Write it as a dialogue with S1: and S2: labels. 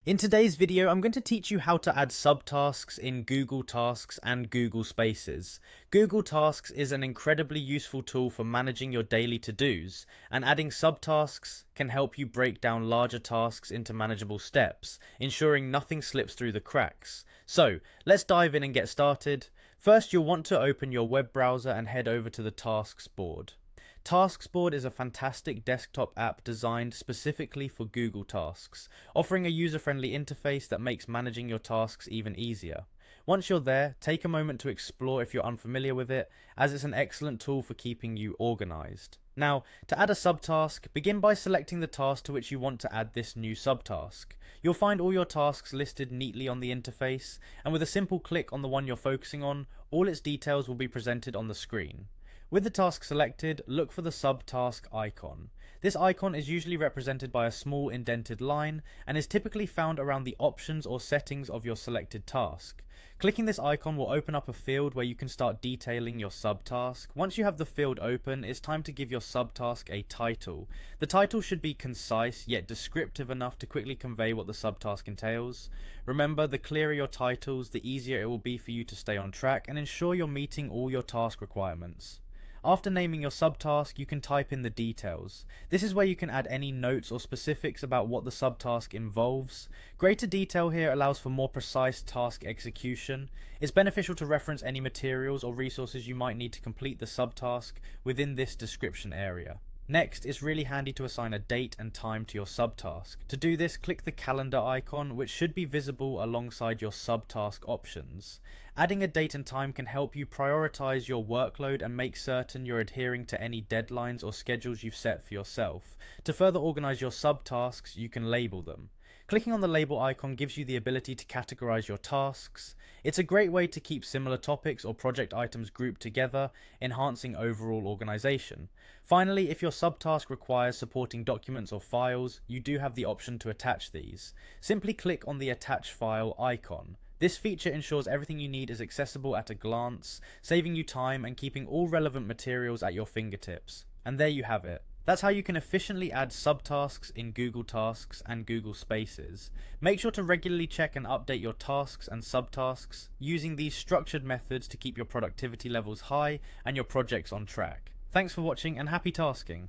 S1: In today's video, I'm going to teach you how to add subtasks in Google Tasks and Google Spaces. Google Tasks is an incredibly useful tool for managing your daily to-dos, and adding subtasks can help you break down larger tasks into manageable steps, ensuring nothing slips through the cracks. So, let's dive in and get started. First, you'll want to open your web browser and head over to the Tasks board. Tasks board is a fantastic desktop app designed specifically for Google Tasks, offering a user-friendly interface that makes managing your tasks even easier. Once you're there, take a moment to explore if you're unfamiliar with it, as it's an excellent tool for keeping you organized. Now, to add a subtask, begin by selecting the task to which you want to add this new subtask. You'll find all your tasks listed neatly on the interface, and with a simple click on the one you're focusing on, all its details will be presented on the screen. With the task selected, look for the subtask icon. This icon is usually represented by a small indented line and is typically found around the options or settings of your selected task. Clicking this icon will open up a field where you can start detailing your subtask. Once you have the field open, it's time to give your subtask a title. The title should be concise yet descriptive enough to quickly convey what the subtask entails. Remember, the clearer your titles, the easier it will be for you to stay on track and ensure you're meeting all your task requirements. After naming your subtask, you can type in the details. This is where you can add any notes or specifics about what the subtask involves. Greater detail here allows for more precise task execution. It's beneficial to reference any materials or resources you might need to complete the subtask within this description area. Next, it's really handy to assign a date and time to your subtask. To do this, click the calendar icon, which should be visible alongside your subtask options. Adding a date and time can help you prioritize your workload and make certain you're adhering to any deadlines or schedules you've set for yourself. To further organize your subtasks, you can label them. Clicking on the label icon gives you the ability to categorize your tasks. It's a great way to keep similar topics or project items grouped together, enhancing overall organization. Finally, if your subtask requires supporting documents or files, you do have the option to attach these. Simply click on the Attach File icon. This feature ensures everything you need is accessible at a glance, saving you time and keeping all relevant materials at your fingertips. And there you have it. That's how you can efficiently add subtasks in Google Tasks and Google Spaces. Make sure to regularly check and update your tasks and subtasks, using these structured methods to keep your productivity levels high and your projects on track. Thanks for watching and happy tasking!